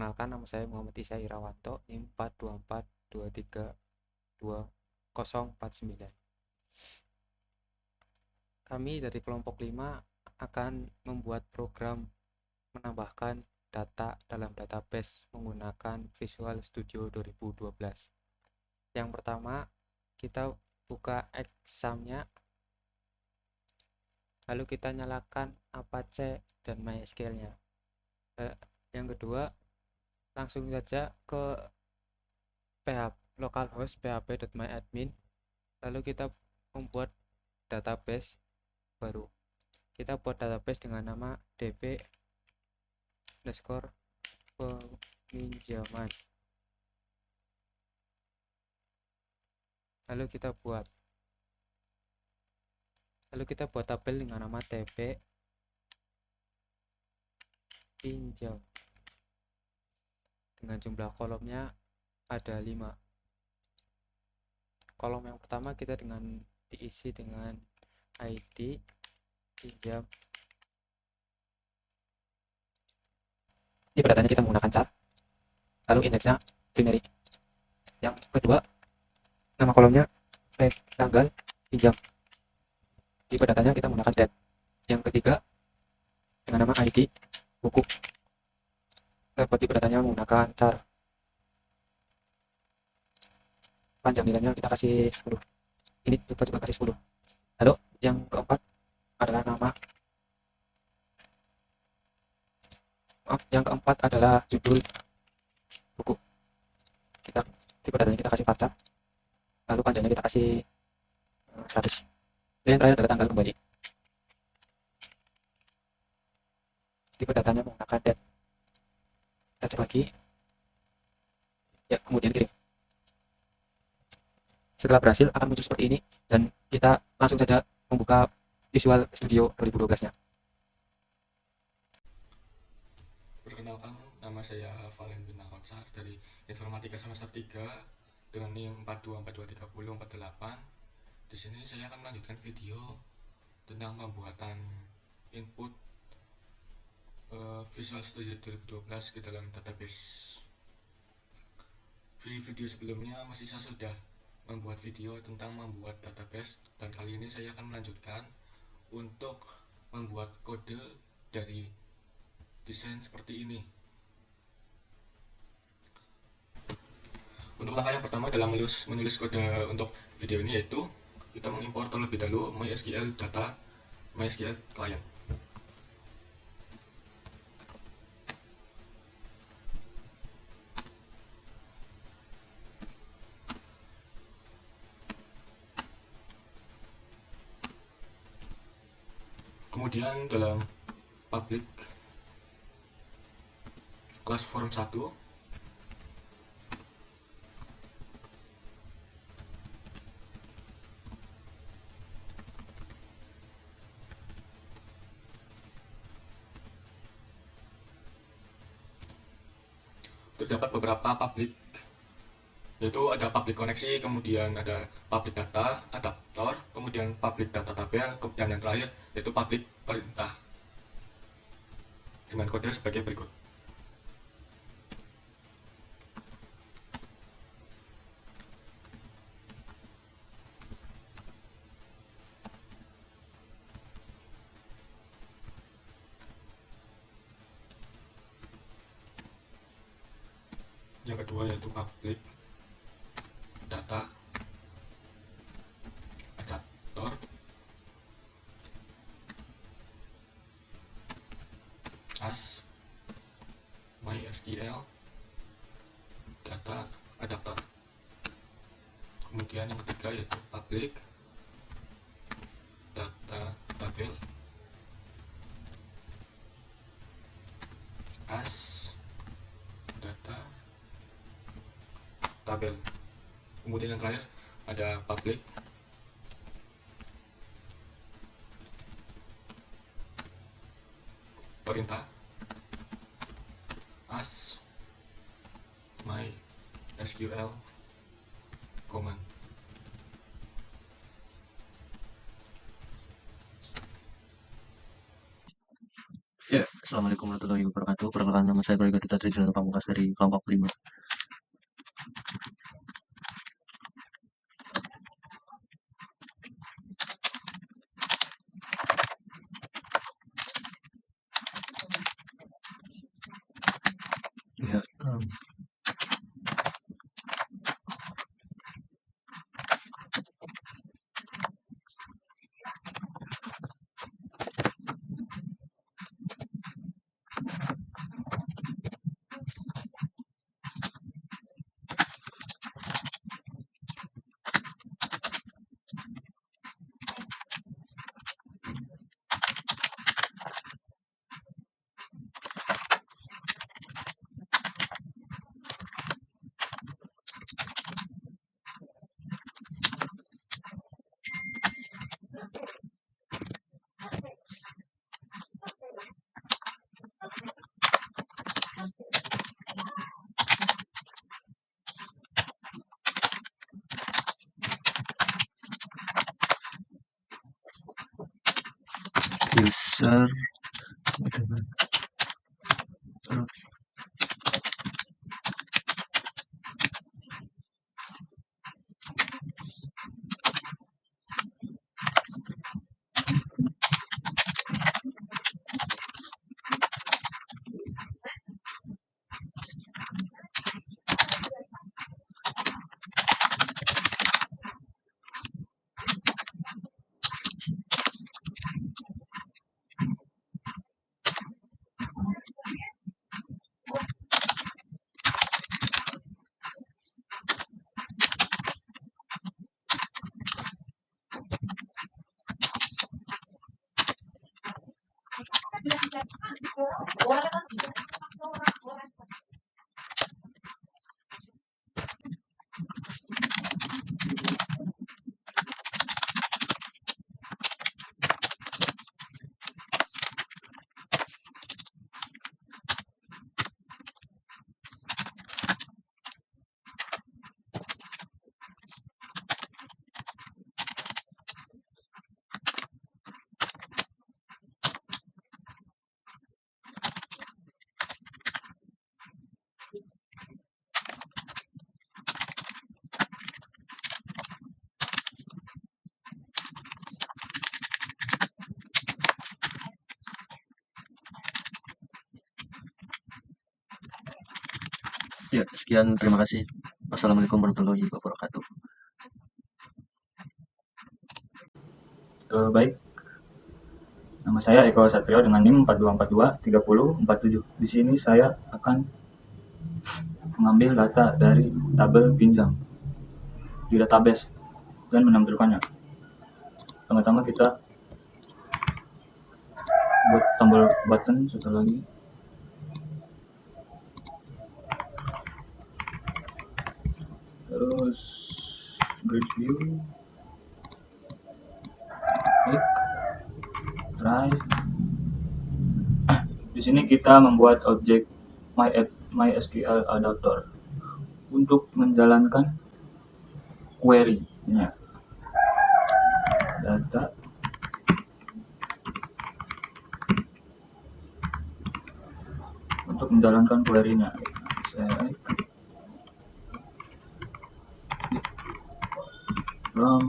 Perkenalkan, nama saya Muhammad Isya Irawanto, NIM 424232049. Kami dari kelompok 5 akan membuat program menambahkan data dalam database menggunakan Visual Studio 2012. Yang pertama, kita buka examnya, lalu kita nyalakan Apache dan MySQL-nya. Yang kedua, langsung saja ke PHP localhost php.myadmin, lalu kita membuat database baru. Kita buat database dengan nama db_peminjaman. Lalu kita buat tabel dengan nama db pinjam dengan jumlah kolomnya ada 5. Kolom yang pertama kita diisi dengan ID pinjam. Di datanya kita menggunakan char, lalu indeksnya primary. Yang kedua, nama kolomnya tanggal pinjam. Di datanya kita menggunakan date. Yang ketiga, dengan nama ID buku. Di datanya menggunakan char. Panjang nilainya kita kasih 10. Ini coba kasih 10. Lalu yang keempat adalah judul buku. Kita tipe datanya kita kasih varchar, lalu panjangnya kita kasih 100. Dan yang terakhir adalah tanggal kembali. Tipe datanya menggunakan date. Kita cek lagi, ya, kemudian kirim. Setelah berhasil akan muncul seperti ini, dan kita langsung saja membuka Visual Studio 2012-nya. Perkenalkan, nama saya Valen Bintang Konsar dari Informatika semester 3 dengan NIM 424233048. Di sini saya akan melanjutkan video tentang pembuatan input Visual Studio 2012 ke dalam database. Di video sebelumnya Mas Isa sudah membuat video tentang membuat database, dan kali ini saya akan melanjutkan untuk membuat kode dari desain seperti ini. Untuk langkah yang pertama dalam menulis kode untuk video ini, yaitu kita mengimpor terlebih dahulu MySQL data MySQL client. Kemudian dalam public class form 1, terdapat beberapa public, yaitu ada public koneksi, kemudian ada public data adaptor, kemudian public data tabel, dan yang terakhir yaitu public perintah dengan kode sebagai berikut. Yang kedua yaitu public data adaptor, as MySQL data adaptor. Kemudian yang ketiga yaitu public data tabel, as data tabel. Kemudian yang terakhir ada public perintah, as MySQL command. Ya, Assalamualaikum warahmatullahi wabarakatuh. Perkenalkan, nama saya Bayu Gadita Trijunanto Pamungkas dari kelompok 5. Ya, user Ya, sekian, terima kasih. Wassalamualaikum warahmatullahi wabarakatuh. Baik, nama saya Eko Satrio dengan NIM 42423047. Di sini saya akan mengambil data dari tabel pinjam di database dan menampilkannya. Pertama-tama kita buat tombol button, satu lagi. Terus grid view, klik, try. Di sini kita membuat objek MySQL adapter untuk menjalankan query nya. Data untuk menjalankan query-nya. Saya from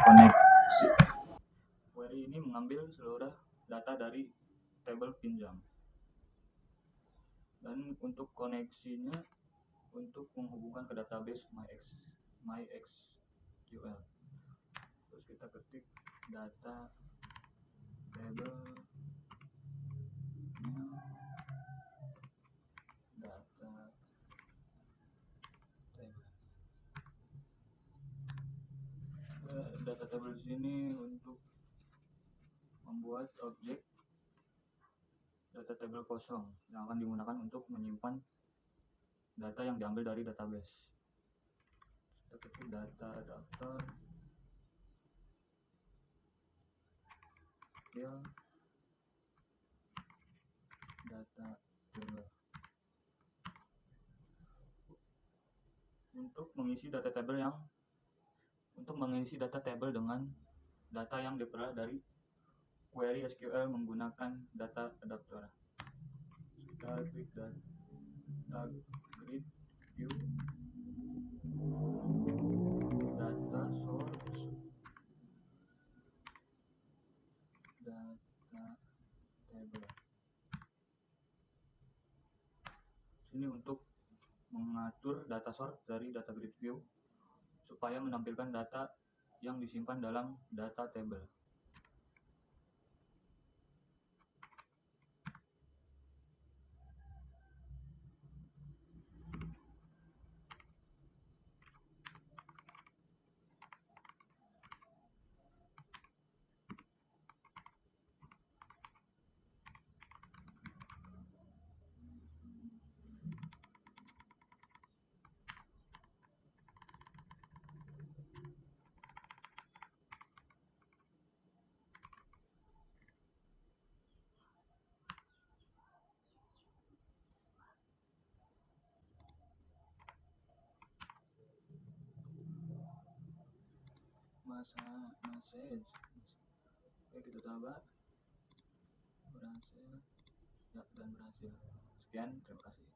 koneksi. Query ini mengambil seluruh data dari tabel pinjam. Dan untuk koneksinya untuk menghubungkan ke database MySQL. Terus kita ketik data table data table di sini untuk membuat objek data table kosong yang akan digunakan untuk menyimpan data yang diambil dari database. Kita ketik data adapter data table. Untuk mengisi data table dengan data yang diperoleh dari query SQL menggunakan data adapter. Kita klik data grid view, data source, data table. Ini untuk mengatur data source dari data grid view supaya menampilkan data yang disimpan dalam data table. Message. Oke, kita coba. Berhasil. Ya, dan berhasil. Sekian, terima kasih.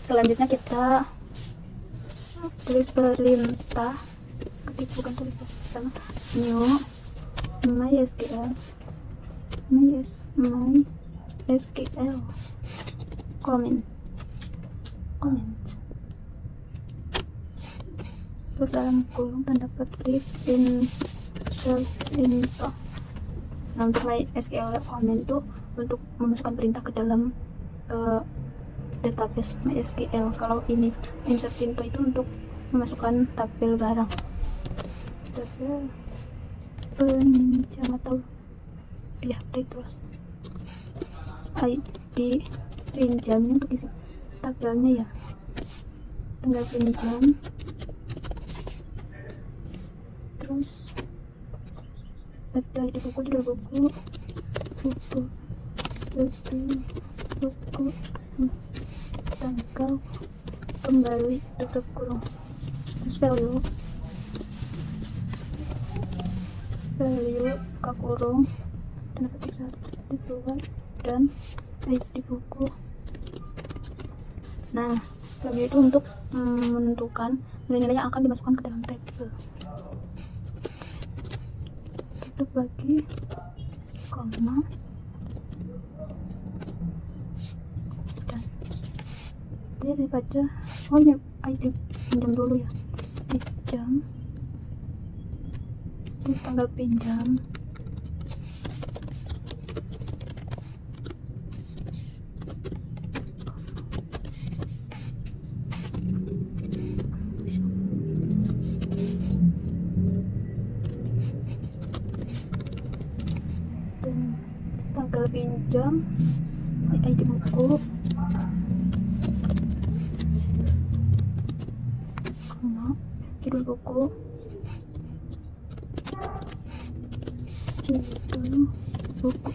Selanjutnya kita tulis perintah, bukan tulis sama new mysql comment, terus dalam kurung tanda petik insert info. Nah, untuk mysql comment itu untuk memasukkan perintah ke dalam database MySQL. Kalau ini insert info itu untuk memasukkan tabel barang, tabel pinjam atau ya itu ID pinjamnya untuk isi tabelnya ya, tanggal pinjam, terus ada ID buku, judul buku, buku, tanggal, kembali, tutup kurung, terus value, buka kurung, tanda petik 1, 2, dan ID buku. Nah, value itu untuk menentukan nilai-nilai yang akan dimasukkan ke dalam tabel. Tutup lagi, koma, dan dia baca. Oh ini ID pinjam dulu ya, pinjam, ini tanggal pinjam, dan tanggal pinjam, ID buku, koma, judul buku, judul buku,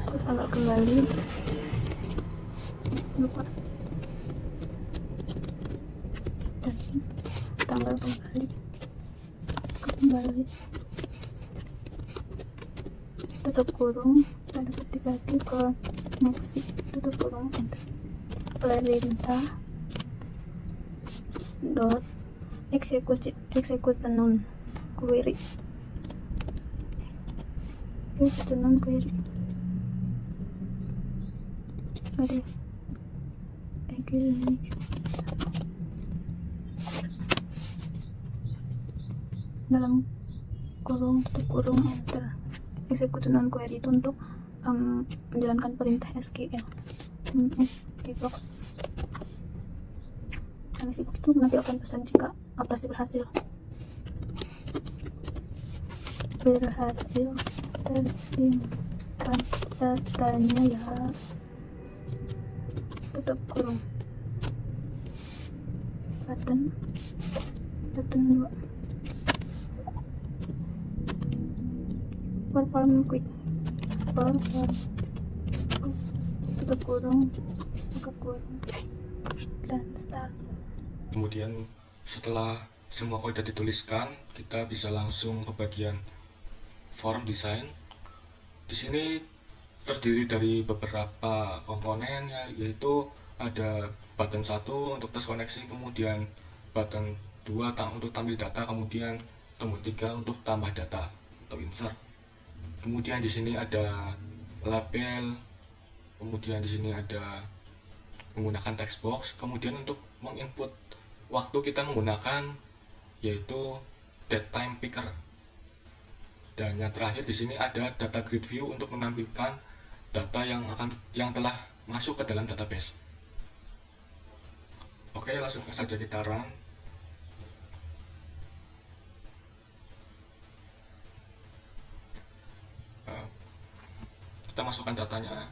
terus tanggal kembali, lupa, dan tanggal kembali, tutup kurung, tanda petik lagi, koneksi, tutup kurung, enter. Perintah dot execution query, ada dalam kurung, tutup kurung, enter. Execution query itu untuk menjalankan perintah SQL. MSCbox itu menampilkan pesan jika operasi berhasil tersimpan datanya ya, tutup kurung, button 2, perform quick, tutup kurung, buka kurung, dan start. Kemudian setelah semua kode dituliskan, kita bisa langsung ke bagian form design. Di sini terdiri dari beberapa komponen, yaitu ada button 1 untuk tes koneksi, kemudian button 2 untuk tampil data, kemudian tombol 3 untuk tambah data atau insert. Kemudian di sini ada label, kemudian di sini ada menggunakan text box, kemudian untuk menginput waktu kita menggunakan yaitu datetime picker, dan yang terakhir di sini ada data grid view untuk menampilkan data yang telah masuk ke dalam database. Oke, langsung saja kita run. Kita masukkan datanya.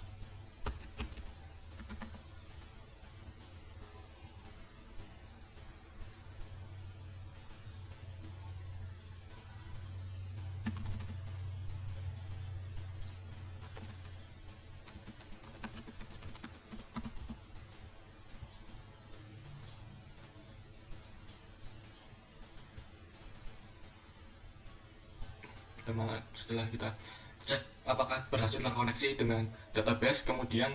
Setelah kita cek apakah berhasil terkoneksi dengan database, kemudian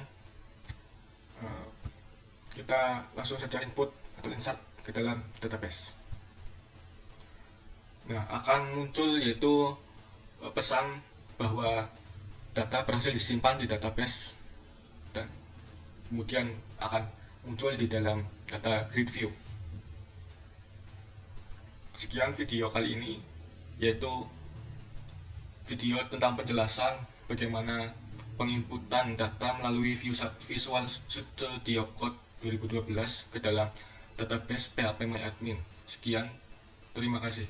kita langsung saja input atau insert ke dalam database. Nah, akan muncul yaitu pesan bahwa data berhasil disimpan di database, dan kemudian akan muncul di dalam data grid view. Sekian video kali ini, yaitu video tentang penjelasan bagaimana penginputan data melalui Visual Studio Code 2012 ke dalam database PHP MyAdmin. Sekian, terima kasih.